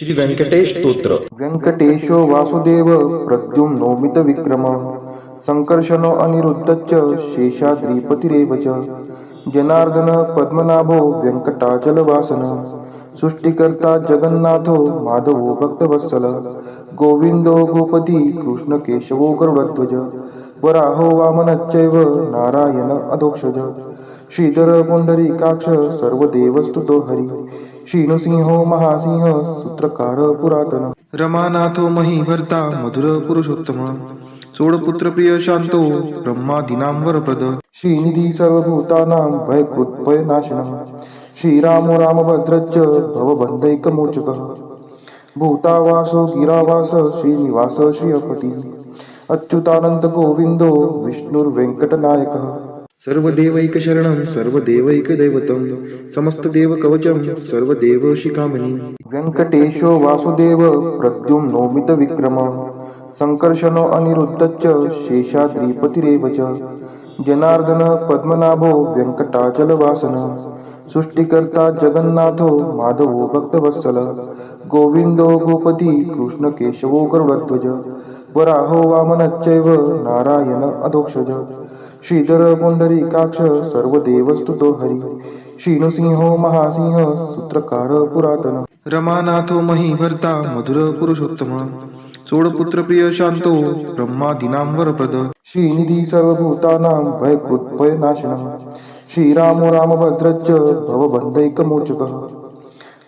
श्री व्यंकटेश स्तोत्र. व्यंकटेशो वासुदेव प्रद्युम्नोमित विक्रम संकर्षणो अनिरुद्धश्च शेषाद्रिपतिरेव च जनार्दन पद्मनाभो व्यंकटाचलवासन सृष्टिकर्ता जगन्नाथो माधवो भक्तवत्सल गोविंदो गोपती कृष्णकेशवो गरुडध्वज वराहो वामनश्चैव नारायण अधोक्षज श्रीधर पुंडरीकाक्ष सर्वदेवस्तुतो हरि श्रीनृसिंहो महासिंह सूत्रकार पुरातन रमानाथो महीभर्ता मधुर पुरुषोत्तम चोडपुत्र प्रिय शांतो ब्रह्मादीनां वरप्रद श्रीनिधी सर्वभूतानां भयकृत्भयनाशनः श्रीरामो रामभद्रश्च भवबन्धैकमोचकः भूतावासो गिरावास श्रीनिवास श्रियपतिः अच्युतानंद गोविंदो विष्णुर्वेंकटनायकः सर्वदेवैकशरणं सर्वदेवैकदैवतं समस्तदेवकवचं सर्वदेवशिखामणि व्यंकटेशो वासुदेव प्रद्युम्नोमित विक्रम संकर्षणो अनिरुद्धश्च शेषाद्रिपतिरेव च जनार्दन पद्मनाभो व्यंकटाचलवासन सृष्टिकर्ता जगन्नाथो माधवो भक्तवत्सल गोविंदो गोपती कृष्णकेशवो गरुडध्वज वराहो वामनश्चैव नारायण अधोक्षज श्रीधर पुंडरीकाक्ष सर्वदेवस्तुतो हरि श्रीनृसिंहो महासिंह सूत्रकार पुरातन रमानाथो महीभर्ता मधुर पुरुषोत्तम चोडपुत्र प्रिय शांतो ब्रह्मादीनां वरप्रद श्रीनिधी सर्वभूतानां भयकृत्भयनाशनः श्रीरामो रामभद्रश्च भवबन्धैकमोचकः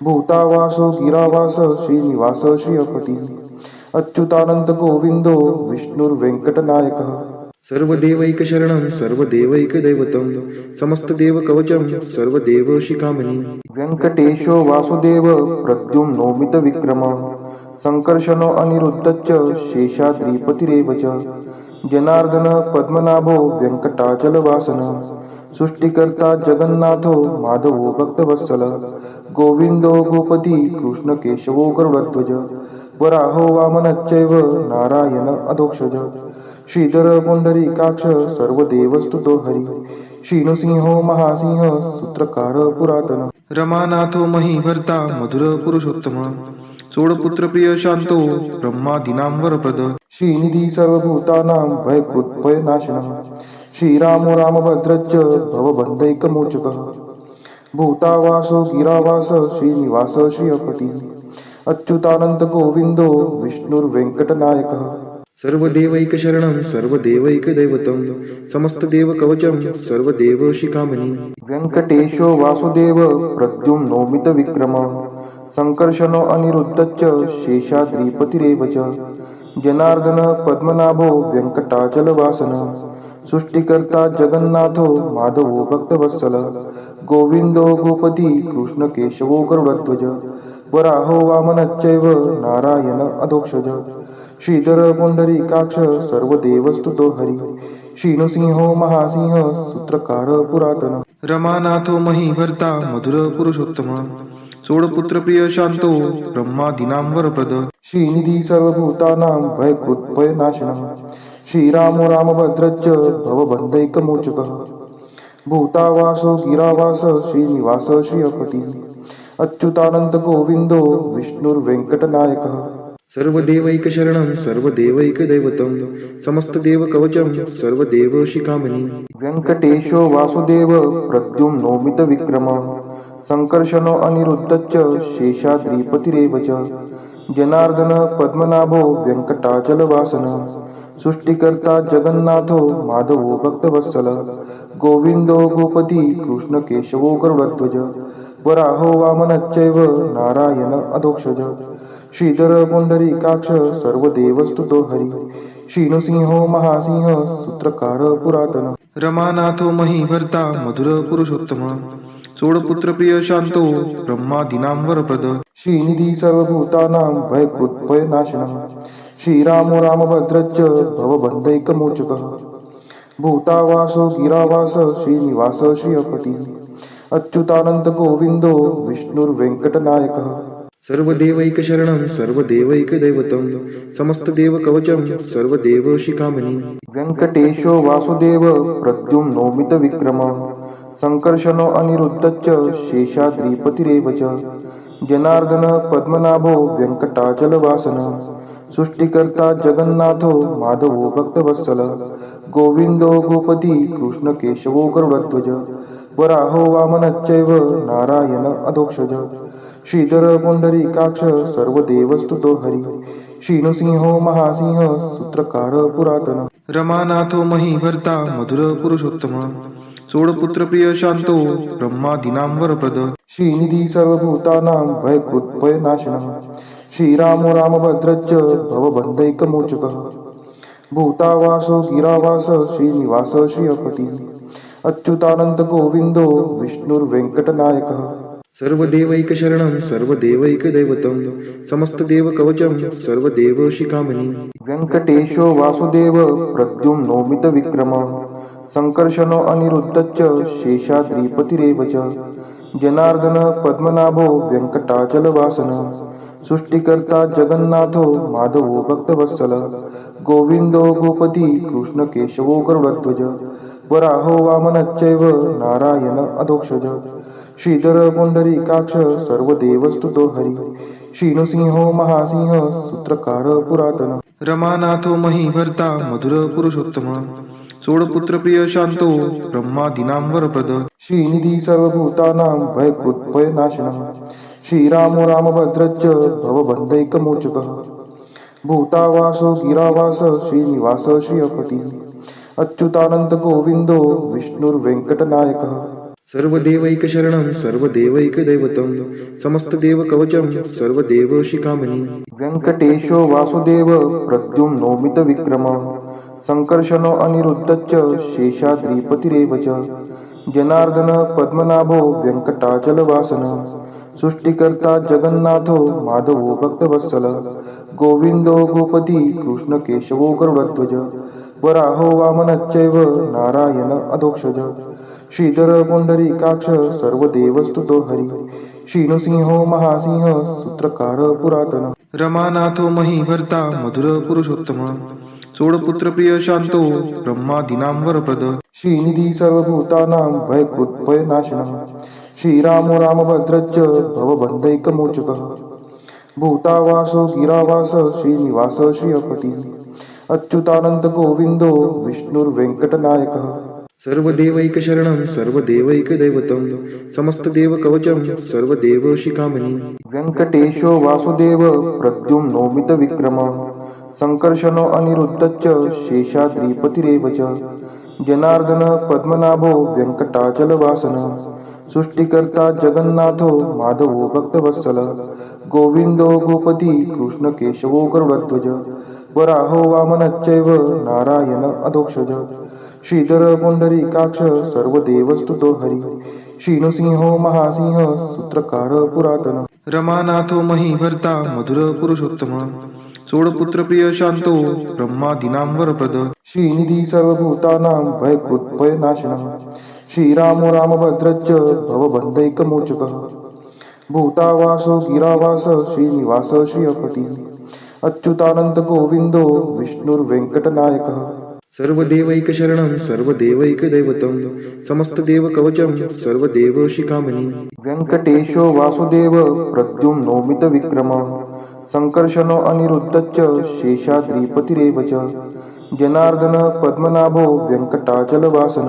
भूतावासो गिरावास श्रीनिवास श्रियपतिः अच्युतानंद गोविंदो विष्णुर्वेंकटनायकः सर्वदेवैकशरणं सर्वदेवैकदैवतं समस्तदेवकवचं सर्वदेवशिखामणि व्यंकटेशो वासुदेव प्रद्युम्नोमित विक्रम संकर्षणो अनिरुद्धश्च शेषाद्रिपतिरेव च जनार्दन पद्मनाभो व्यंकटाचलवासन सृष्टिकर्ता जगन्नाथो माधवो भक्तवत्सल गोविंदो गोपती कृष्णकेशवो गरुडध्वज वराहो वामनश्चैव नारायण अधोक्षज श्रीधर पुंडरीकाक्ष सर्वदेवस्तुतो हरि श्रीनृसिंहो महासिंह सूत्रकार पुरातन रमानाथो महीभर्ता मधुर पुरुषोत्तम चोडपुत्र प्रिय शांतो ब्रह्मादीनां वरप्रद श्रीनिधी सर्वभूतानां भयकृत्भयनाशनः श्रीरामो रामभद्रश्च भवबन्धैकमोचकः भूतावासो गिरावास श्रीनिवास श्रियपतिः अच्युतानंद गोविंदो विष्णुर्वेंकटनायकः सर्वदेवैकशरणं सर्वदेवैकदैवतं समस्तदेवकवचं सर्वदेवशिखामणि व्यंकटेशो वासुदेव प्रद्युम्नोमित विक्रम संकर्षणो अनिरुद्धश्च शेषाद्रिपतिरेव च जनार्दन पद्मनाभो व्यंकटाचलवासन सृष्टिकर्ता जगन्नाथो माधवो भक्तवत्सल गोविंदो गोपती कृष्णकेशवो गरुडध्वज वराहो वामनश्चैव नारायण अधोक्षज श्रीधर पुंडरीकाक्ष सर्वदेवस्तुतो हरि श्रीनृसिंहो महासिंह सूत्रकार पुरातन रमानाथो महीभर्ता मधुर पुरुषोत्तम चोडपुत्र प्रिय शांतो ब्रह्मादीनां वरप्रद श्रीनिधी सर्वभूतानां भयकृत्भयनाशनः श्रीरामो रामभद्रश्च भवबन्धैकमोचकः भूतावासो गिरावास श्रीनिवास श्रियपतिः अच्युतानंद गोविंदो विष्णुर्वेंकटनायकः सर्वदेवैकशरणं सर्वदेवैकदैवतं समस्तदेवकवचं सर्वदेवशिखामणि व्यंकटेशो वासुदेव प्रद्युम्नोमित विक्रम संकर्षणो अनिरुद्धश्च शेषाद्रिपतिरेव च जनार्दन पद्मनाभो व्यंकटाचलवासन सृष्टिकर्ता जगन्नाथो माधवो भक्तवत्सल गोविंदो गोपती कृष्णकेशवो गरुडध्वज वराहो वामनश्चैव नारायण अधोक्षज श्रीधर पुंडरीकाक्ष सर्वदेवस्तुतो हरि श्रीनृसिंहो महासिंह सूत्रकार पुरातन रमानाथो महीभर्ता मधुर पुरुषोत्तम चोडपुत्र प्रिय शांतो ब्रह्मादीनां वरप्रद श्रीनिधी सर्वभूतानां भयकृत्भयनाशनः श्रीरामो रामभद्रश्च भवबन्धैकमोचकः भूतावासो गिरावास श्रीनिवास श्रियपतिः अच्युतानंद गोविंदो विष्णुर्वेंकटनायकः सर्वदेवैकशरणं सर्वदेवैकदैवतं समस्तदेवकवचं सर्वदेवशिखामणि व्यंकटेशो वासुदेव प्रद्युम्नोमित विक्रम संकर्षणो अनिरुद्धश्च शेषाद्रिपतिरेव च जनार्दन पद्मनाभो व्यंकटाचलवासन सृष्टिकर्ता जगन्नाथो माधवो भक्तवत्सल गोविंदो गोपती कृष्ण केशवो गरुडध्वज वराहो वामनश्चैव नारायण अधोक्षज श्रीधर पुंडरीकाक्ष सर्वदेवस्तुतो हरी श्रीनृसिंहो महासिंह सूत्रकार पुरातन रमानाथो महीभर्ता मधुर पुरुषोत्तम चोडपुत्र प्रिय शांतो ब्रह्मादीनां वरप्रद श्रीनिधी सर्वभूतानां भयकृत् भयनाशनः श्रीरामो रामभद्रश्च भवबन्धैकमोचकः भूतावासो गिरावास श्रीनिवास श्रियपति अच्युतानंत गोविंदो विष्णुर्वेंकटनायकः सर्वदेवैकशरणं सर्वदेवैकदैवतं समस्तदेवकवचं सर्वदेवशिखामणि व्यंकटेशो वासुदेव प्रद्युम्नोमितविक्रमः संकर्षणो अनिरुद्धश्च शेषाद्रिपतिरेव च जनार्दन पद्मनाभो व्यंकटाचलवासन सृष्टिकर्ता जगन्नाथो माधवो भक्तवत्सल गोविंदो गोपती कृष्ण केशवो गरुडध्वज वराहो वामनश्चैव नारायण अधोक्षज श्रीधर पुंडरीकाक्ष सर्वदेवस्तुतो हरी श्रीनृसिंहो महासिंह सूत्रकार पुरातन रमानाथो महीभर्ता मधुर पुरुषोत्तम चोडपुत्र प्रिय शांतो ब्रह्मादीनां वरप्रद श्रीनिधी सर्वभूतानां भयकृत् भयनाशनः श्रीरामो रामभद्रश्च भवबन्धैकमोचकः भूतावासो गिरावास श्रीनिवास श्रियपति अच्युतानंत गोविंदो विष्णुर्वेंकटनायकः सर्वदेवैकशरणं सर्वदेवैकदैवतं समस्तदेवकवचं सर्वदेवशिखामणि व्यंकटेशो वासुदेव प्रद्युम्नोमितविक्रमः संकर्षणो अनिरुद्धश्च शेषाद्रिपतिरेव च जनार्दन पद्मनाभो व्यंकटाचलवासन सृष्टिकर्ता जगन्नाथो माधवो भक्तवत्सल गोविंदो गोपती कृष्ण केशवो गरुडध्वज वराहो वामनश्चैव नारायण अधोक्षज श्रीधर पुंडरीकाक्ष सर्वदेवस्तुतो हरी श्रीनृसिंहो महासिंह सूत्रकार पुरातन रमानाथो महीभर्ता मधुर पुरुषोत्तम चोडपुत्र प्रिय शांतो ब्रह्मादीनां वरप्रद श्रीनिधी सर्वभूतानां भयकृत् भयनाशनः श्रीरामो रामभद्रश्च भवबन्धैकमोचकः भूतावासो गिरावास श्रीनिवास श्रियपति अच्युतानंत गोविंदो विष्णुर्वेंकटनायकः सर्वदेवैकशरणं सर्वदेवैकदैवतं समस्तदेवकवचं सर्वदेवशिखामणि व्यंकटेशो वासुदेव प्रद्युम्नोमितविक्रमः संकर्षणो अनिरुद्धश्च शेषाद्रिपतिरेव च जनार्दन पद्मनाभो व्यंकटाचलवासन सृष्टिकर्ता जगन्नाथो माधवो भक्तवत्सल गोविंदो गोपती कृष्ण केशवो गरुडध्वज वराहो वामनश्चैव नारायण अधोक्षज श्रीधर पुंडरीकाक्ष सर्वदेवस्तुतो हरी श्रीनृसिंहो महासिंह सूत्रकार पुरातन रमानाथो महीभर्ता मधुर पुरुषोत्तम चोडपुत्र प्रिय शांतो ब्रह्मादीनां वरप्रद श्रीनिधी सर्वभूतानां भयकृत् भयनाशनः श्रीरामो रामभद्रश्च भवबन्धैकमोचकः भूतावासो गिरावास श्रीनिवास श्रियपति अच्युतानंत गोविंदो विष्णुर्वेंकटनायकः सर्वदेवैकशरणं सर्वदेवैकदैवतं समस्तदेवकवचं सर्वदेवशिखामणि व्यंकटेशो वासुदेव प्रद्युम्नोमितविक्रमः संकर्षणो अनिरुद्धश्च शेषाद्रिपतिरेव च जनार्दन पद्मनाभो व्यंकटाचलवासन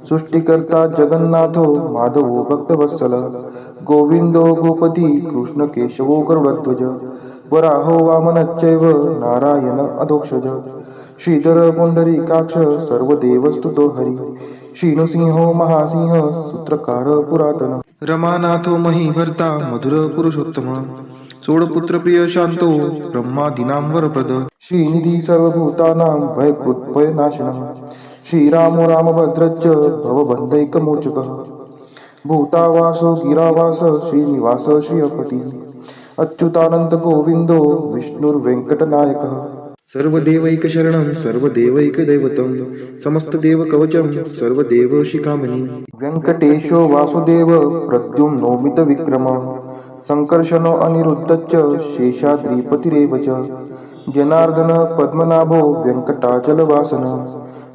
सृष्टिकर्ता जगन्नाथो माधवो भक्तवत्सल गोविंदो गोपती कृष्ण केशवो गरुडध्वज वराहो वामनश्चैव नारायण अधोक्षज श्रीधर पुंडरीकाक्ष सर्वदेवस्तुतो हरी श्रीनृसिंहो महासिंह सूत्रकार पुरातन रमानाथो महीभर्ता मधुर पुरुषोत्तम चोडपुत्र प्रिय शांतो ब्रह्मादीनां वरप्रद श्रीनिधी सर्वभूतानां भयकृत् भयनाशनः श्रीरामो रामभद्रश्च भवबन्धैकमोचकः भूतावासो गिरावास श्रीनिवास श्रियपति अच्युतानंत गोविंदो विष्णुर्वेंकटनायकः सर्वदेवैकशरणं सर्वदेवैकदैवतं समस्तदेवकवचं सर्वदेवशिखामणि व्यंकटेशो वासुदेव प्रद्युम्नोमितविक्रमः संकर्षणो अनिरुद्धश्च शेषाद्रिपतिरेव च जनार्दन पद्मनाभो व्यंकटाचलवासन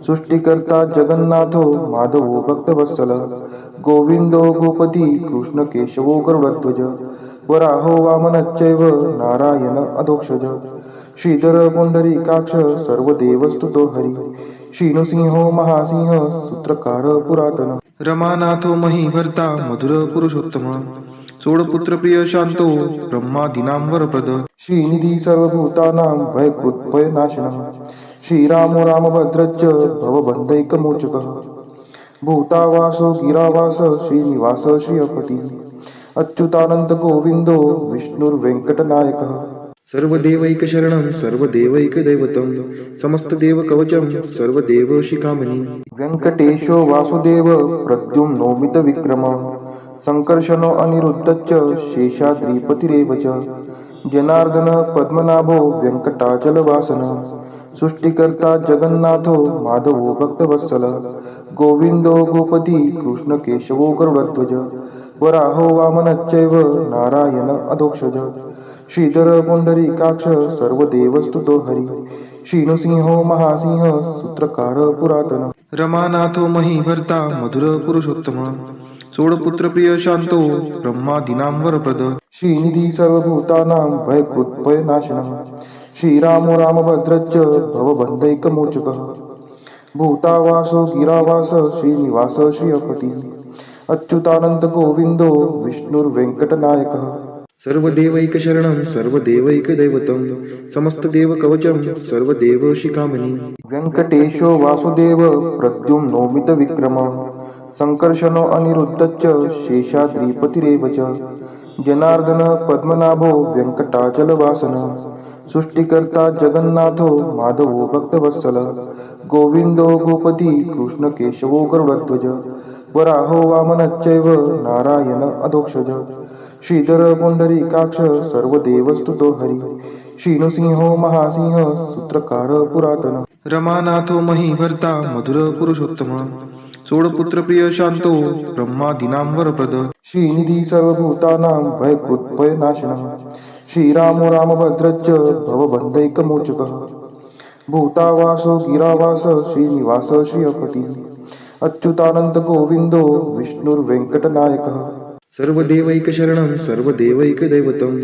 सृष्टिकर्ता जगन्नाथो माधवो भक्तवत्सल गोविंदो गोपती कृष्ण केशवो गरुडध्वज वराहो वामनश्चैव नारायण अधोक्षज श्रीधर पुंडरीकाक्ष सर्वदेवस्तुतो हरी श्रीनृसिंहो महासिंह सूत्रकार पुरातन रमानाथो महीभर्ता मधुर पुरुषोत्तम सोडपुत्र प्रिय शांतो ब्रह्मादीनां वरप्रद श्रीनिधी सर्वभूतानां भयकृत्भयनाशनः श्रीरामो रामभद्रश्च भवबन्धैकमोचकः भूतावासो गिरावास श्रीनिवास श्रियपति अच्युतानंद गोविंदो विष्णुर्वेंकटनायकः सर्वदेवैकशरणं सर्वदेवैकदैवतं समस्तदेवकवचं सर्वदेवशिखामणि व्यङ्कटेशो वासुदेव प्रद्युम्नोमितविक्रमः संकर्षणो अनिरुद्धश्च शेषाद्रिपतिरेव च जनार्दन पद्मनाभो वेङ्कटाचलवासनः सृष्टिकर्ता जगन्नाथो माधवो भक्तवत्सल गोविंदो गोपती कृष्णकेशवो गरुडध्वज वराहो वामनश्चैव नारायण अधोक्षज श्रीधर पुंडरीकाक्ष सर्वदेवस्तुतो हरी श्रीनृसिंहो महासिंह सूत्रकार पुरातन रमानाथो महीभर्ता मधुर पुरुषोत्तम सोडपुत्र प्रिय शांतो ब्रह्मादीनां वरप्रद श्रीनिधी सर्वभूतानां भयकृत्भयनाशनः श्रीरामो रामभद्रश्च भवबन्धैकमोचकः भूतावासो गिरावास श्रीनिवास श्रियपति अच्युतानंद गोविंदो विष्णुर्वेंकटनायकः सर्वदेवैकशरणं सर्वदेवैकदैवतं समस्तदेवकवचं सर्वदेवशिखामणि व्यङ्कटेशो वासुदेव प्रद्युम्नोमितविक्रमः संकर्षणो अनिरुद्धश्च शेषाद्रिपतिरेव च जनार्दन पद्मनाभो वेङ्कटाचलवासनः सृष्टिकर्ता जगन्नाथो माधवो भक्तवत्सल गोविंदो गोपती कृष्णकेशवो गरुडध्वज वराहो वामनश्चैव नारायण अधोक्षज श्रीधर पुंडरीकाक्ष सर्वदेवस्तुतो हरी श्रीनृसिंहो महासिंह सूत्रकार पुरातन रमानाथो महीभर्ता मधुर पुरुषोत्तम सोडपुत्र प्रिय शांतो ब्रह्मादीनां वरप्रद श्रीनिधी सर्वभूतानां भयकृत्भयनाशनः श्रीरामो रामभद्रश्च भवबन्धैकमोचकः भूतावासो गिरावास श्रीनिवास श्रियपति अच्युतानंद गोविंदो विष्णुर्वेंकटनायकः सर्वदेवैकशरणं सर्वदेवैकदैवतं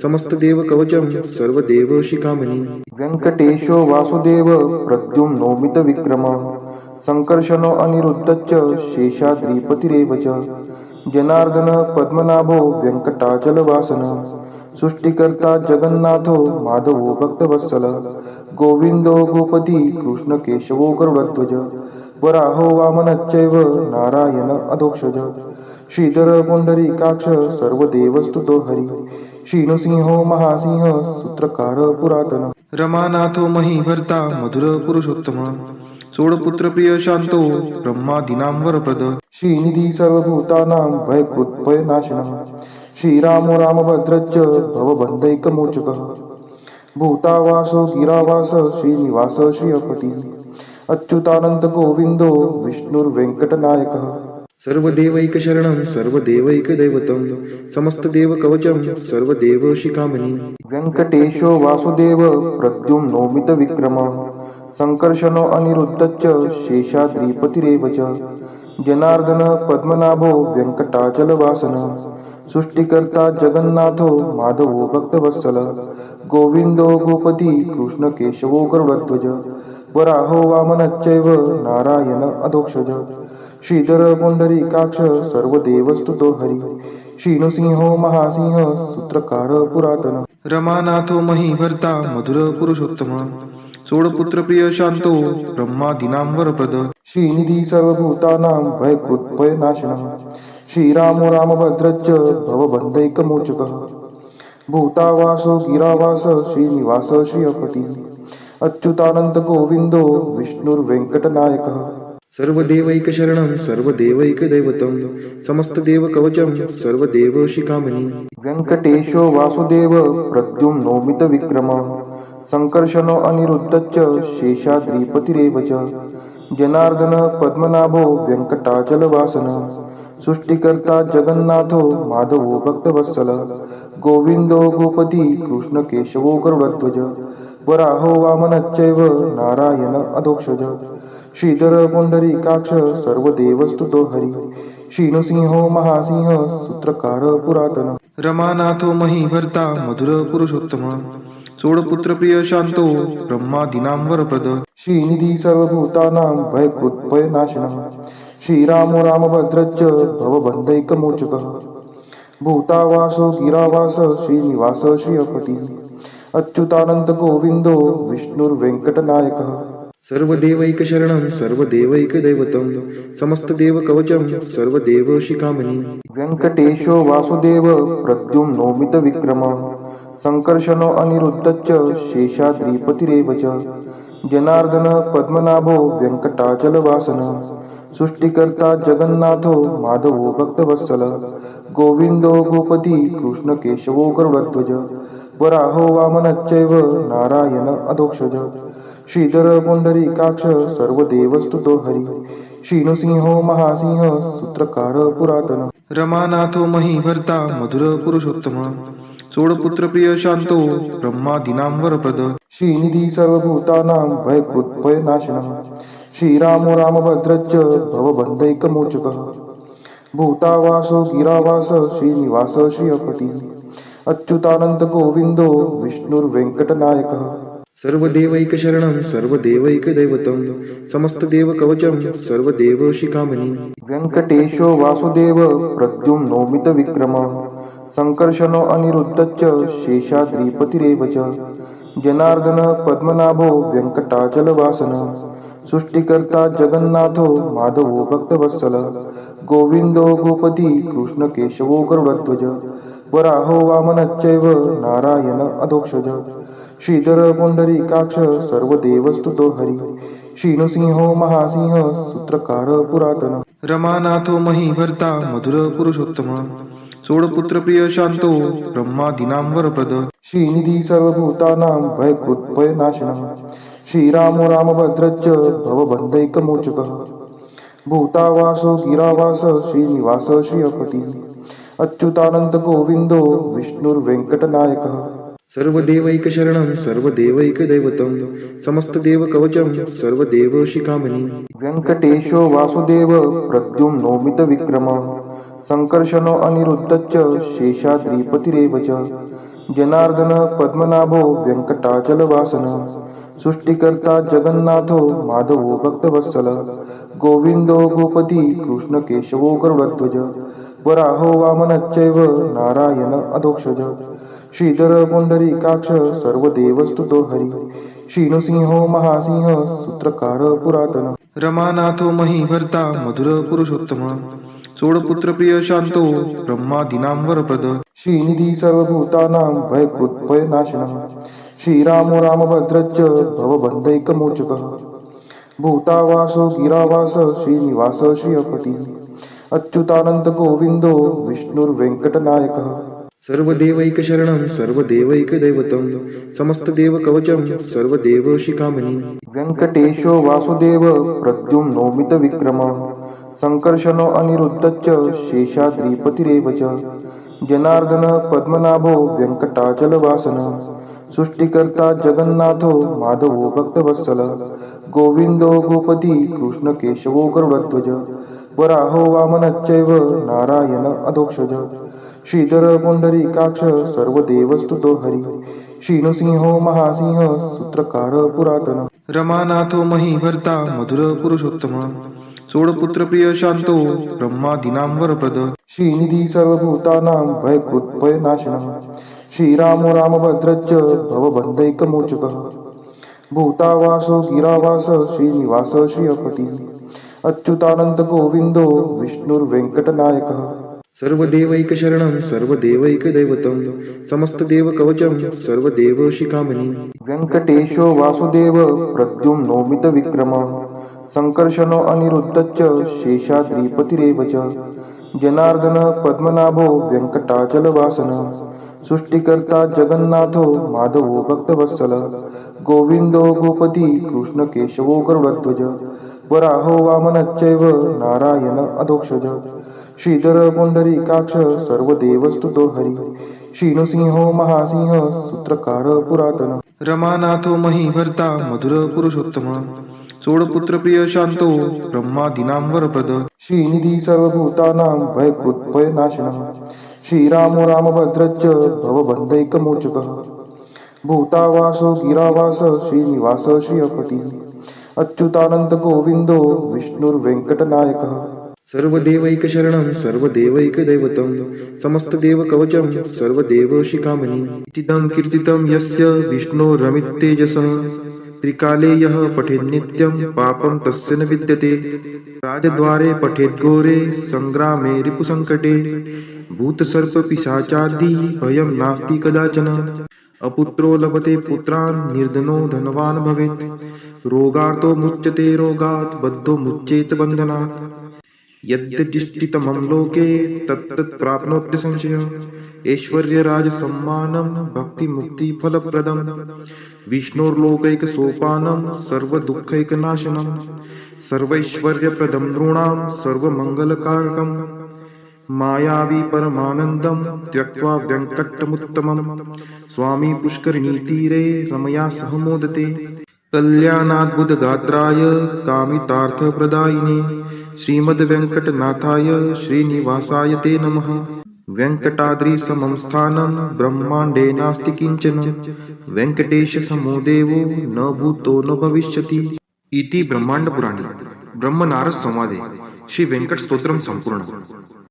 समस्तदेवकवचं सर्वदेवशिखामणि व्यङ्कटेशो वासुदेव प्रद्युम्नोमितविक्रमः संकर्षणो अनिरुद्धश्च शेषाद्रिपतिरेव च जनार्दन पद्मनाभो वेङ्कटाचलवासनः सृष्टिकर्ता जगन्नाथो माधवो भक्तवत्सल गोविंदो गोपती कृष्णकेशवो गरुडध्वज वराहो वामनश्चैव नारायण अधोक्षज श्रीधर पुंडरीकाक्ष सर्वदेवस्तुतो हरी श्रीनृसिंहो महासिंह सूत्रकार पुरातन रमानाथो महीभर्ता मधुर पुरुषोत्तम सोडपुत्र प्रिय शांतो ब्रह्मादीनां वरप्रद श्रीनिधी सर्वभूतानां भयकृत्भयनाशनः श्रीरामो रामभद्रश्च भवबन्धैकमोचकः भूतावासो गिरावास श्रीनिवास श्रियपति अच्युतानंद गोविंदो विष्णुर्वेंकटनायकः सर्वदेवैकशरणं सर्वदेवैकदैवतं समस्तदेवकवचं सर्वदेवशिखामणि व्यङ्कटेशो वासुदेव प्रद्युम्नोमितविक्रमः संकर्षणो अनिरुद्धश्च शेषाद्रिपतिरेव च जनार्दन पद्मनाभो वेङ्कटाचलवासनः सृष्टिकर्ता जगन्नाथो माधवो भक्तवत्सल गोविंदो गोपती कृष्णकेशवो गरुडध्वज वराहो वामनश्चैव नारायण अधोक्षज श्रीधर पुंडरीकाक्ष सर्वदेवस्तुतो हरी श्रीनृसिंहो महासिंह सूत्रकार पुरातन रमानाथो महीभर्ता मधुर पुरुषोत्तम सोडपुत्र प्रिय शांतो ब्रह्मादीनां वरप्रद श्रीनिधी सर्वभूतानां भयकृत्भयनाशनः श्रीरामो रामभद्रश्च भवबन्धैकमोचकः भूतावासो गिरावास श्रीनिवास श्रियपति अच्युतानंद गोविंदो विष्णुर्वेंकटनायकः सर्वदेवैकशरणं सर्वदेवैकदैवतं समस्तदेवकवचं सर्वदेवशिखामणि व्यङ्कटेशो वासुदेव प्रद्युम्नोमितविक्रमः संकर्षणो अनिरुद्धश्च शेषाद्रिपतिरेव च जनार्दन पद्मनाभो वेङ्कटाचलवासनः सृष्टिकर्ता जगन्नाथो माधवो भक्तवत्सल गोविंदो गोपती कृष्णकेशवो गरुडध्वज वराहो वामनश्चैव नारायण अधोक्षज श्रीधर पुंडरीकाक्ष सर्वदेवस्तुतो हरी श्रीनृसिंहो महासिंह सूत्रकार पुरातन रमानाथो महीभर्ता मधुर पुरुषोत्तम चोडपुत्र प्रिय शांतो ब्रह्मादीनां वरप्रद श्रीनिधी सर्वभूतानां भयकृत्भयनाशनः श्रीरामो रामभद्रश्च भवबन्धैकमोचकः भूतावासो गिरावास श्रीनिवास श्रियपतिः अच्युतानंद गोविंदो विष्णुर्वेंकटनायकः सर्वदेवैकशरणं सर्वदेवैकदैवतं समस्तदेवकवचं सर्वदेवशिखामणि व्यंकटेशो वासुदेव प्रद्युम्नोमितविक्रमः संकर्षणो अनिरुद्धश्च शेषाद्रिपतिरेव च जनार्दन पद्मनाभो व्यंकटाचलवासनः सृष्टिकर्ता जगन्नाथो माधवो भक्तवत्सल गोविंदो गोपती कृष्णकेशवो गरुडध्वज वराहो वामनश्चैव नारायण अधोक्षज श्रीधर पुंडरीकाक्ष सर्वदेवस्तुतो हरि श्रीनृसिंहो महासिंह सूत्रकार पुरातन रमानाथो महीभर्ता मधुर पुरुषोत्तम चोडपुत्र प्रिय शांतो ब्रह्मादीनां वरप्रद श्रीनिधी सर्वभूतानां भयकृत्भयनाशनः श्रीरामो रामभद्रश्च भवबन्धैकमोचकः भूतावासो गिरावास श्रीनिवास श्रियपतिः अच्युतानंद गोविंदो विष्णुर्वेंकटनायकः सर्वदेवैकशरणं सर्वदेवैकदैवतं समस्तदेवकवचं सर्वदेवशिखामणि व्यंकटेशो वासुदेव प्रद्युम्नोमितविक्रमः संकर्षणो अनिरुद्धश्च शेषाद्रिपतिरेव च जनार्दन पद्मनाभो व्यंकटाचलवासनः सृष्टिकर्ता जगन्नाथो माधवो भक्तवत्सल गोविंदो गोपती कृष्णकेशवो गरुडध्वज वराहो वामनश्चैव नारायण अधोक्षज श्रीधर पुंडरीकाक्ष सर्वदेवस्तुतो हरि श्रीनृसिंहो महासिंह सूत्रकार पुरातन रमानाथो महीभर्ता मधुर पुरुषोत्तम चोडपुत्र प्रिय शांतो ब्रह्मादीनां वरप्रद श्रीनिधी सर्वभूतानां भयकृत्भयनाशनः श्रीरामो रामभद्रश्च भवबन्धैकमोचकः भूतावासो गिरावास श्रीनिवास श्रियपतिः अच्युतानंद गोविंदो विष्णुर्वेंकटनायकः सर्वदेवैकशरणं सर्वदेवैकदैवतं समस्तदेवकवचं सर्वदेवशिखामणि व्यंकटेशो वासुदेव प्रद्युम्नोमितविक्रमः संकर्षणो अनिरुद्धश्च शेषाद्रिपतिरेव च जनार्दन पद्मनाभो व्यंकटाचलवासनः सृष्टिकर्ता जगन्नाथो माधवो भक्तवत्सल गोविंदो गोपती कृष्णकेशवो गरुडध्वज वराहो वामनश्चैव नारायण अधोक्षज श्रीधर पुंडरीकाक्ष सर्वदेवस्तुतो हरि श्रीनृसिंहो महासिंह सूत्रकार पुरातन रमानाथो महीभर्ता मधुर पुरुषोत्तम चोडपुत्र प्रिय शांतो ब्रह्मादीनां वरप्रद श्रीनिधी सर्वभूतानां भयकृत्भयनाशनः श्रीरामो रामभद्रश्च भवबन्धैकमोचकः भूतावासो गिरावास श्रीनिवास श्रियपतिः अच्युतानंद गोविंदो विष्णुर्वेंकटनायकः सर्वदेवैकशरणं सर्वदेवैकदैवतं समस्तदेवकवचं सर्वदेवशिखामणि व्यंकटेशो वासुदेव प्रद्युम्नोमितविक्रमः संकर्षणो अनिरुद्धश्च शेषाद्रिपतिरेव च जनार्दन पद्मनाभो व्यंकटाचलवासनः सृष्टिकर्ता जगन्नाथो माधवो भक्तवत्सल गोविंदो गोपती कृष्णकेशवो गरुडध्वज वराहो वामनश्चैव नारायण अधोक्षज श्रीधर पुंडरीकाक्ष सर्वदेवस्तुतो हरि श्रीनृसिंहो महासिंह सूत्रकार पुरातन रमानाथो महीभर्ता मधुर पुरुषोत्तम चोडपुत्र प्रिय शांतो ब्रह्मादीनां वरप्रद श्रीनिधी सर्वभूतानां भयकृत्भयनाशनः श्रीरामो रामभद्रश्च भवबन्धैकमोचकः भूतावासो गिरावास श्रीनिवास श्रियपतिः अच्युतानंद गोविंदो विष्णुर्वेंकटनायकः सर्वदेवैकशरणं सर्वदेवैकदैवतं समस्तदेवकवचं सर्वदेवशिखामणि व्यंकटेशो वासुदेव प्रद्युम्नोमितविक्रमः संकर्षणो अनिरुद्धश्च शेषाद्रिपतिरेव च जनार्दन पद्मनाभो व्यंकटाचलवासनः सृष्टिकर्ता जगन्नाथो माधवो भक्तवत्सल गोविंदो गोपती कृष्णकेशवो गरुडध्वज वराहो वामनश्चैव नारायण अधोक्षज श्रीधर पुंडरीकाक्ष सर्वदेवस्तुतो हरि श्रीनृसिंहो महासिंह सूत्रकार पुरातन रमानाथो महीभर्ता मधुर पुरुषोत्तम चोडपुत्र प्रिय शांतो ब्रह्मादीनां वरप्रद श्रीनिधी सर्वभूतानां भयकृत्भयनाशनः श्रीरामो रामभद्रश्च भवबन्धैकमोचकः भूतावासो गिरावास श्रीनिवास श्रियपती अच्युतानंद गोविंदो विष्णुर्वेंकटनायकः सर्वदेवैकशरणं सर्वदेवैकदैवतं समस्तदेवकवचं सर्वदेवशिखामणि इतीदं कीर्तितं यस्य विष्णोरमिततेजसः त्रिकाले यः पठेन्नित्यं पापं तस्य न विद्यते राजद्वारे पठेद्घोरे सङ्ग्रामे रिपुसङ्कटे भूतसर्पपिशाचादि भयं नास्ति कदाचन अपुत्रो लभते पुत्रान् निर्धनो धनवान् भवेत् रोगार्तो मुच्यते रोगात् बद्धो मुच्येत बन्धनात् यद्यदिष्टितमं लोके तत्तत् प्राप्नोति संशयः ऐश्वर्यराजसम्मानं भक्तिमुक्तिफलप्रदं विष्णोर्लोकैकसोपानं सर्वदुःखैकनाशनं सर्वैश्वर्यप्रदं नृणां सर्वमङ्गलकारकं मायावी परमानन्दं त्यक्त्वा व्यङ्कटमुत्तमं स्वामी पुष्करिणीतीरे रमया सह मोदते कल्याणाद्भुतगात्राय कामितार्थप्रदायिने श्रीमद्वेङ्कटनाथाय श्रीनिवासाय ते नमः वेङ्कटाद्रिसमं स्थानं ब्रह्माण्डे नास्ति किञ्चन वेङ्कटेशसमो देवो न भूतो न भविष्यति इति ब्रह्माण्डपुराणे ब्रह्मनारद संवादे श्री वेंकट स्तोत्रम संपूर्ण।